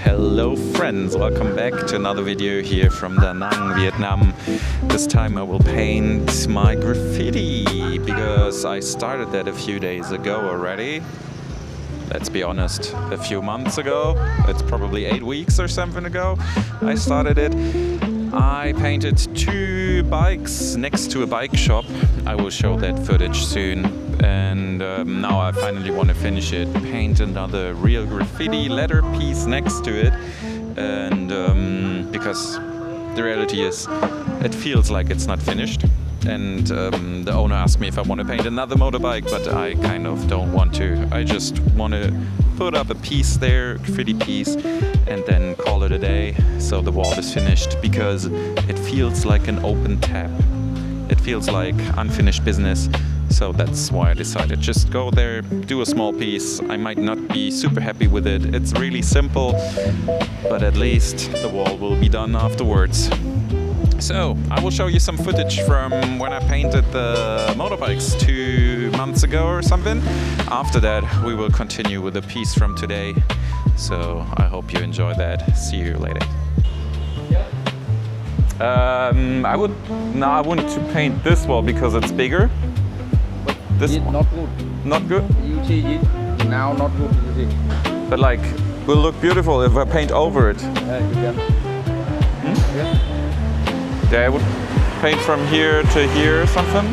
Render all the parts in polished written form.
Hello friends, welcome back to another video here from DaNang, Vietnam. This time I will paint my graffiti because I started that a few days ago already. Let's be honest, a few months ago. It's probably 8 weeks or something ago I started it. I painted 2 bikes next to a bike shop. I will show that footage soon. And now I finally want to finish it. Paint another real graffiti letter piece next to it. And because the reality is, it feels like it's not finished. And the owner asked me if I want to paint another motorbike, but I kind of don't want to. I just want to put up a piece there, graffiti piece, and then call it a day. So the wall is finished because it feels like an open tab. It feels like unfinished business. So that's why I decided just go there, do a small piece. I might not be super happy with it. It's really simple, but at least the wall will be done afterwards. So I will show you some footage from when I painted the motorbikes 2 months ago or something. After that we will continue with the piece from today. So I hope you enjoy that. See you later. I want to paint this wall because it's bigger. This It's not good. Not good? You see it now not good. You see. But like, will look beautiful if I paint over it. You can. Yeah. Yeah, I would paint from here to here or something.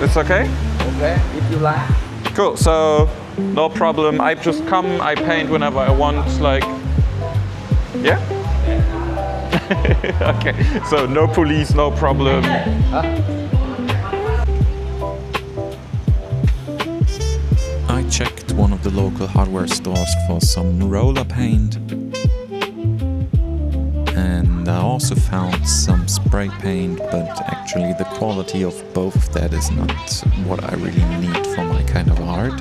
It's okay? Okay, if you like. Cool, so no problem. I just come, I paint whenever I want, like, yeah? Okay, so no police, no problem. I checked one of the local hardware stores for some roller paint. And I also found some spray paint, but actually the quality of both of that is not what I really need for my kind of art.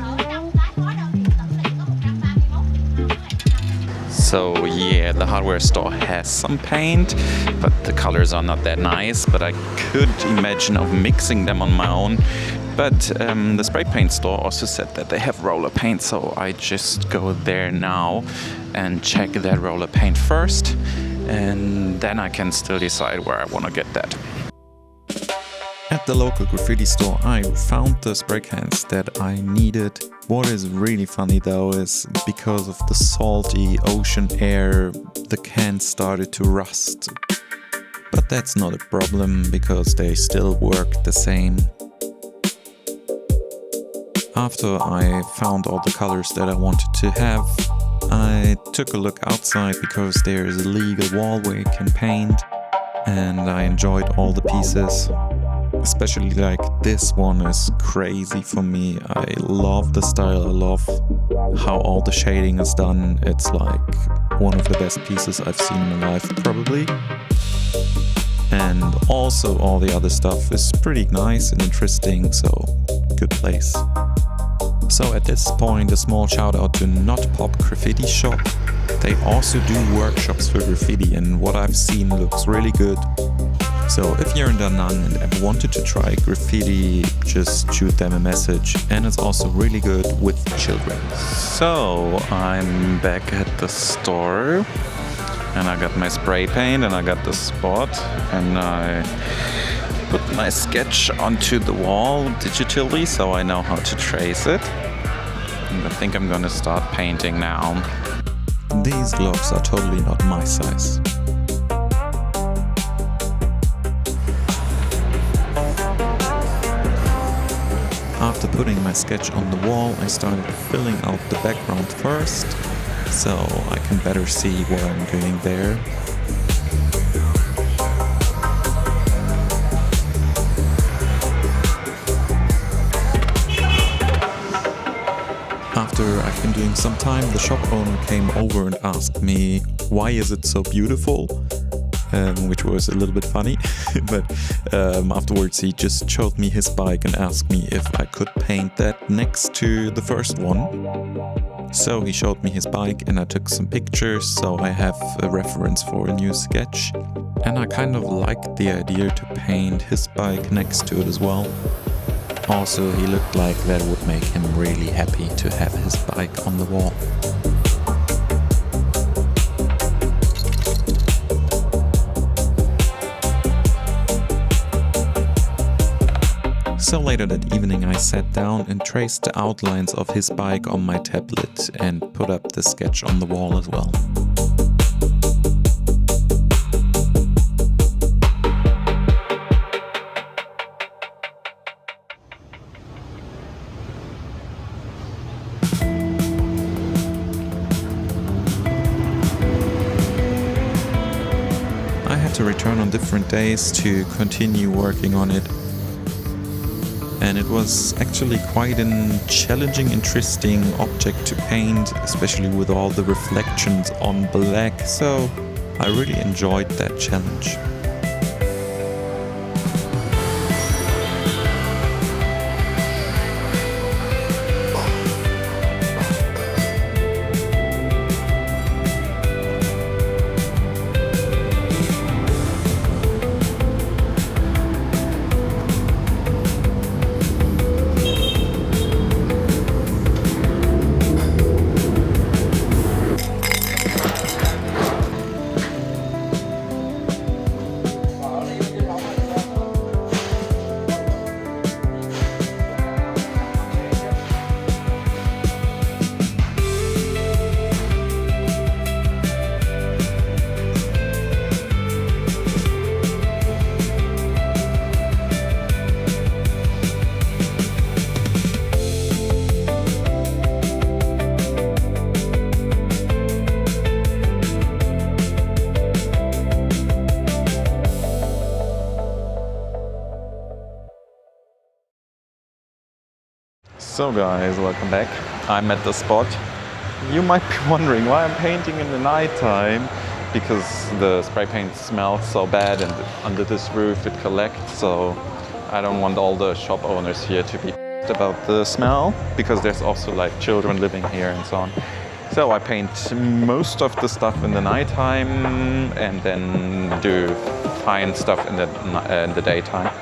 So yeah, the hardware store has some paint, but the colors are not that nice, but I could imagine of mixing them on my own. But the spray paint store also said that they have roller paint, so I just go there now and check that roller paint first. And then I can still decide where I want to get that. At the local graffiti store I found the spray cans that I needed. What is really funny though is because of the salty ocean air, the cans started to rust. But that's not a problem because they still work the same. After I found all the colors that I wanted to have, I took a look outside because there is a legal wall where you can paint, and I enjoyed all the pieces. Especially like this one is crazy for me. I love the style, I love how all the shading is done. It's like one of the best pieces I've seen in my life probably. And also all the other stuff is pretty nice and interesting, so good place. So at this point, a small shout out to Not Pop Graffiti Shop. They also do workshops for graffiti, and what I've seen looks really good. So if you're in DaNang and ever wanted to try graffiti, just shoot them a message, and it's also really good with children. So I'm back at the store, and I got my spray paint and I got the spot, and I put my sketch onto the wall digitally so I know how to trace it. And I think I'm gonna start painting now. These gloves are totally not my size. After putting my sketch on the wall, I started filling out the background first, so I can better see what I'm doing there. After I've been doing some time, the shop owner came over and asked me, why is it so beautiful? Which was a little bit funny, but afterwards he just showed me his bike and asked me if I could paint that next to the first one. So he showed me his bike and I took some pictures, so I have a reference for a new sketch. And I kind of liked the idea to paint his bike next to it as well. Also, he looked like that would make him really happy to have his bike on the wall. So later that evening I sat down and traced the outlines of his bike on my tablet and put up the sketch on the wall as well. I had to return on different days to continue working on it. And it was actually quite a challenging, interesting object to paint, especially with all the reflections on black. So I really enjoyed that challenge. So guys, welcome back. I'm at the spot. You might be wondering why I'm painting in the night time, because the spray paint smells so bad and under this roof it collects, so I don't want all the shop owners here to be about the smell, because there's also like children living here and so on. So I paint most of the stuff in the nighttime and then do fine stuff in the daytime.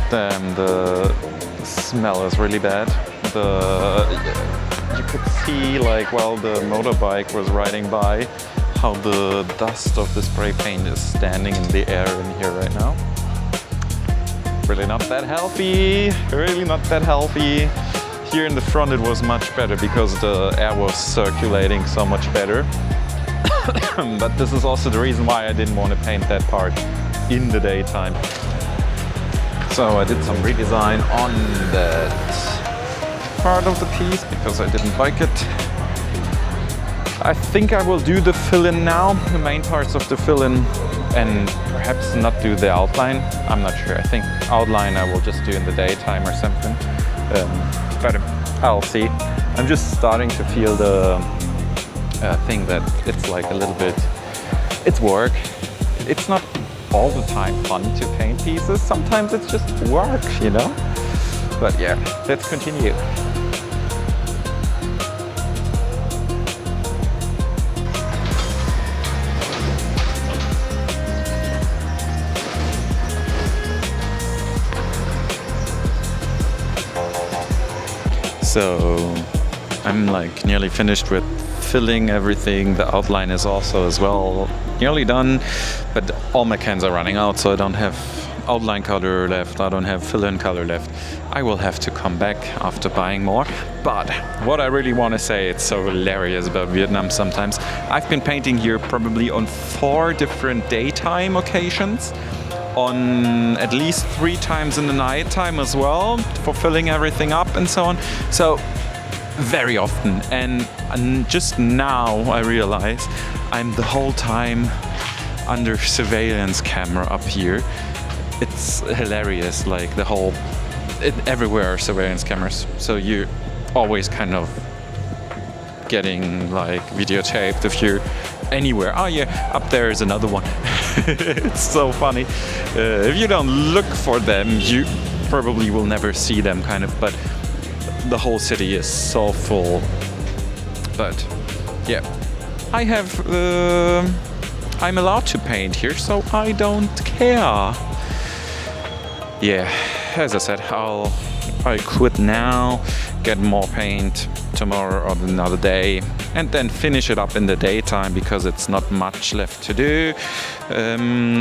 Damn, the smell is really bad. You could see, like, while the motorbike was riding by, how the dust of the spray paint is standing in the air in here right now. Really not that healthy. Really not that healthy. Here in the front it was much better because the air was circulating so much better. But this is also the reason why I didn't want to paint that part in the daytime. So I did some redesign on that part of the piece because I didn't like it. I think I will do the fill-in now, the main parts of the fill-in, and perhaps not do the outline. I'm not sure. I think outline I will just do in the daytime or something. But I'll see. I'm just starting to feel the thing that it's like a little bit, it's work. It's not all the time fun to paint pieces. Sometimes it's just work, you know? But yeah, let's continue. So I'm like nearly finished with filling everything. The outline is also as well nearly done, but all my cans are running out, so I don't have outline color left, I don't have fill-in color left. I will have to come back after buying more. But what I really want to say, it's so hilarious about Vietnam sometimes. I've been painting here probably on 4 different daytime occasions, on at least 3 times in the nighttime as well, for filling everything up and so on. So very often, and just now I realize I'm the whole time under surveillance camera up here. It's hilarious, like the whole, everywhere are surveillance cameras, so you're always kind of getting like videotaped if you're anywhere. Oh yeah, up there is another one. It's so funny. If you don't look for them, you probably will never see them, kind of, but the whole city is so full. But yeah, I'm allowed to paint here, so I don't care. Yeah, as I said, I'll I could now get more paint tomorrow or another day and then finish it up in the daytime, because it's not much left to do,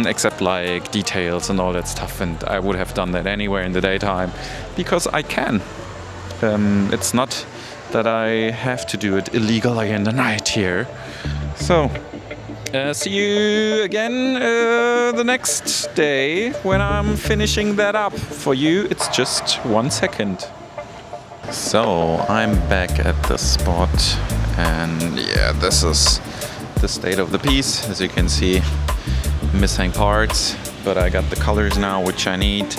except like details and all that stuff, and I would have done that anywhere in the daytime because I can. It's not that I have to do it illegally in the night here. So see you again the next day when I'm finishing that up. For you, it's just 1 second. So I'm back at the spot, and yeah, this is the state of the piece. As you can see, missing parts, but I got the colors now which I need,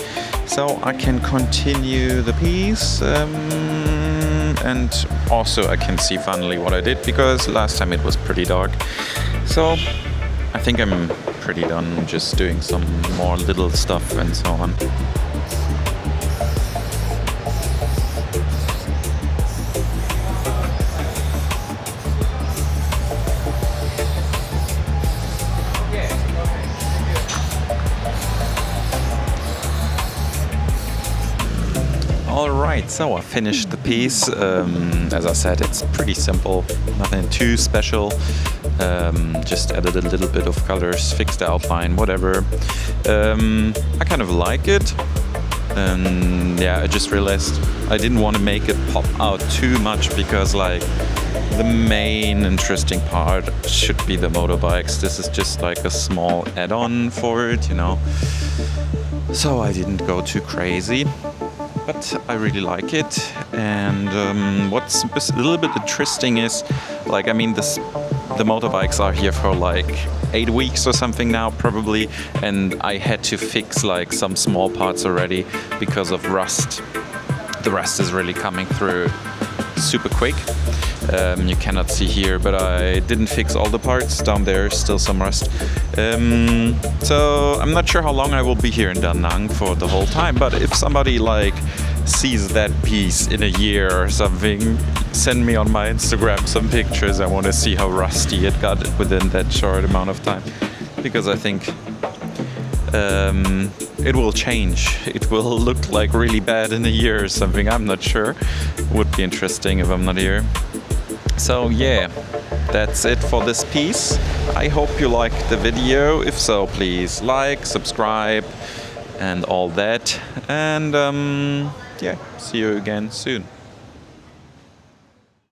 so I can continue the piece. And also I can see finally what I did, because last time it was pretty dark. So I think I'm pretty done, just doing some more little stuff and so on. Alright, so I finished the piece. As I said, it's pretty simple, nothing too special. Just added a little bit of colors, fixed the outline, whatever. I kind of like it. And yeah, I just realized I didn't want to make it pop out too much, because like the main interesting part should be the motorbikes. This is just like a small add-on for it, you know. So I didn't go too crazy. But I really like it, and what's a little bit interesting is, like, I mean, the motorbikes are here for like 8 weeks or something now, probably, and I had to fix like some small parts already because of rust. The rust is really coming through super quick. You cannot see here, but I didn't fix all the parts. Down there is still some rust. So I'm not sure how long I will be here in DaNang for the whole time, but if somebody like sees that piece in a year or something, send me on my Instagram some pictures. I want to see how rusty it got within that short amount of time, because I think it will change. It will look like really bad in a year or something. I'm not sure. Would be interesting if I'm not here. So yeah, that's it for this piece. I hope you liked the video. If so, please like, subscribe, and all that. And yeah, see you again soon.